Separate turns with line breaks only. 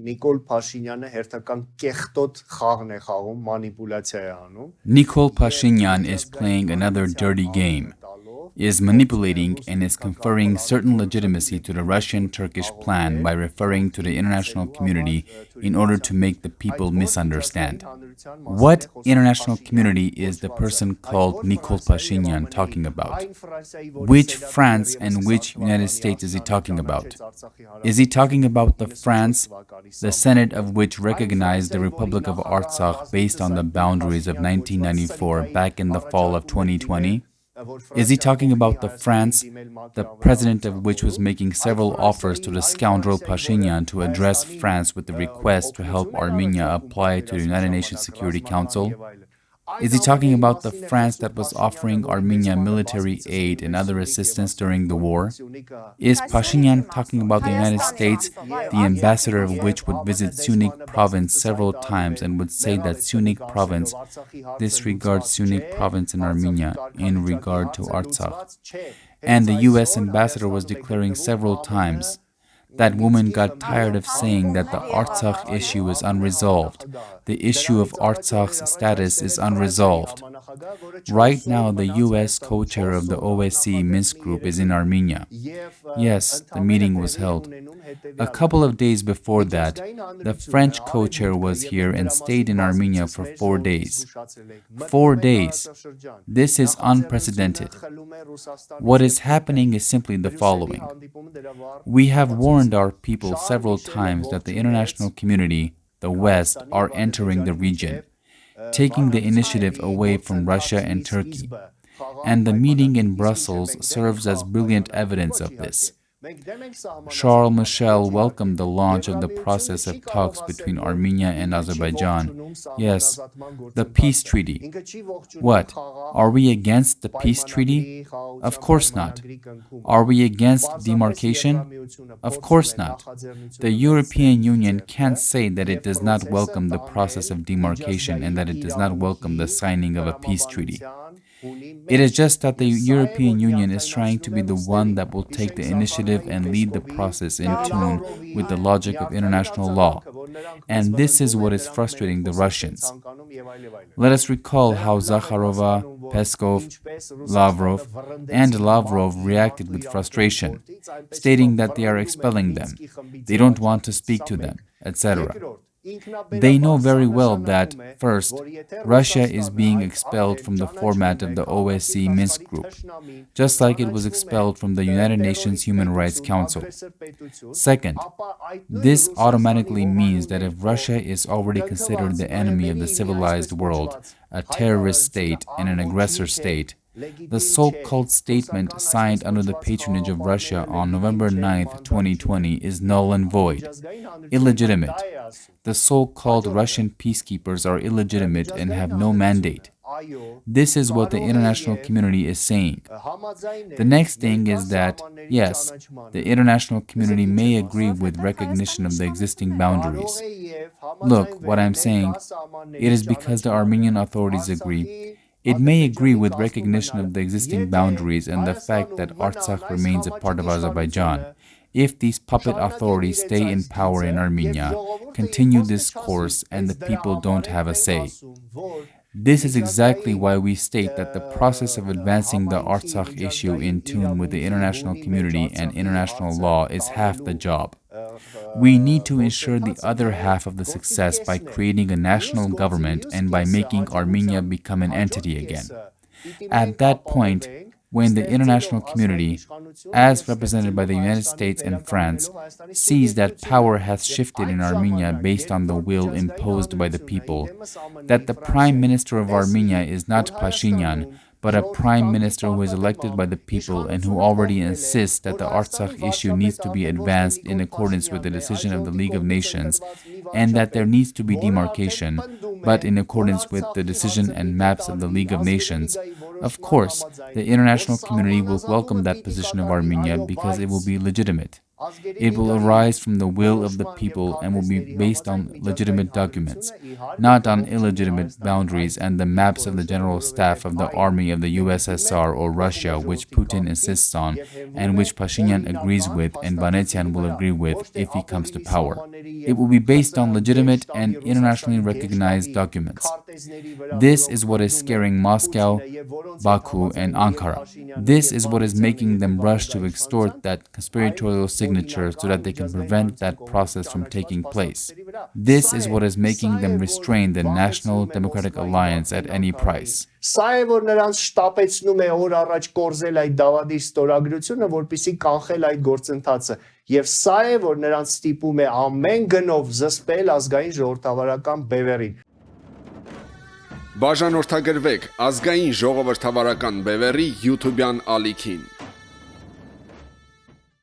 Նիկոլ Փաշինյանը հերթական կեղտոտ խաղն է խաղում, մանիպուլյացիա է անում։
Nikol Pashinyan is playing another dirty game, is manipulating and is conferring certain legitimacy to the Russian-Turkish plan by referring to the international community in order to make the people misunderstand. What international community is the person called Nikol Pashinyan talking about? Which France and which United States is he talking about? Is he talking about the France, the Senate of which recognized the Republic of Artsakh based on the boundaries of 1994 back in the fall of 2020? Is he talking about the France, the president of which was making several offers to the scoundrel Pashinyan to address France with the request to help Armenia apply to the United Nations Security Council? Is he talking about the France that was offering Armenia military aid and other assistance during the war? Is Pashinyan talking about the United States, the ambassador of which would visit Syunik province several times and would say that Syunik province disregards Syunik province in Armenia in regard to Artsakh? And the US ambassador was declaring several times that woman got tired of saying that the Artsakh issue is unresolved. The issue of Artsakh's status is unresolved. Right now, the US co-chair of the OSCE Minsk group is in Armenia. Yes, the meeting was held. A couple of days before that, the French co-chair was here and stayed in Armenia for 4 days. 4 days. This is unprecedented. What is happening is simply the following. We have warned our people several times that the international community, the West, are entering the region, taking the initiative away from Russia and Turkey. And the meeting in Brussels serves as brilliant evidence of this. Charles Michel welcomed the launch of the process of talks between Armenia and Azerbaijan. Yes, the peace treaty. What? Are we against the peace treaty? Of course not. Are we against demarcation? Of course not. The European Union can't say that it does not welcome the process of demarcation and that it does not welcome the signing of a peace treaty. It is just that the European Union is trying to be the one that will take the initiative and lead the process in tune with the logic of international law. And this is what is frustrating the Russians. Let us recall how Zakharova, Peskov, Lavrov reacted with frustration, stating that they are expelling them, they don't want to speak to them, etc. They know very well that, first, Russia is being expelled from the format of the OSCE Minsk group, just like it was expelled from the United Nations Human Rights Council. Second, this automatically means that if Russia is already considered the enemy of the civilized world, a terrorist state and an aggressor state, the so-called statement signed under the patronage of Russia on November 9, 2020 is null and void, illegitimate. The so-called Russian peacekeepers are illegitimate and have no mandate. This is what the international community is saying. The next thing is that, yes, the international community may agree with recognition of the existing boundaries. Look, what I'm saying, it is because the Armenian authorities agree. It may agree with recognition of the existing boundaries and the fact that Artsakh remains a part of Azerbaijan. If these puppet authorities stay in power in Armenia, continue this course, and the people don't have a say. This is exactly why we state that the process of advancing the Artsakh issue in tune with the international community and international law is half the job. We need to ensure the other half of the success by creating a national government and by making Armenia become an entity again. At that point, when the international community, as represented by the United States and France, sees that power has shifted in Armenia based on the will imposed by the people, that the Prime Minister of Armenia is not Pashinyan, but a Prime Minister who is elected by the people and who already insists that the Artsakh issue needs to be advanced in accordance with the decision of the League of Nations, and that there needs to be demarcation, but in accordance with the decision and maps of the League of Nations. Of course, the international community will welcome that position of Armenia because it will be legitimate. It will arise from the will of the people and will be based on legitimate documents, not on illegitimate boundaries and the maps of the General Staff of the Army of the USSR or Russia, which Putin insists on and which Pashinyan agrees with and Vanetian will agree with if he comes to power. It will be based on legitimate and internationally recognized documents. This is what is scaring Moscow, Baku, and Ankara. This is what is making them rush to extort that conspiratorial signature so that they can prevent that process from taking place. This is what is making them restrain the National Democratic Alliance at any price.
Սա է որ նրանց շտապեցնում է օր առաջ կորզել այդ դավադի ստորագրությունը, որպեսզի կանխել այդ գործընթացը, եւ սա է որ նրանց ստիպում է ամեն գնով զսպել ազգային ժողովրդավարական բևեռին։
Բաժանորդագրվեք ազգային ժողովրդավարական բևեռի YouTube-յան ալիքին։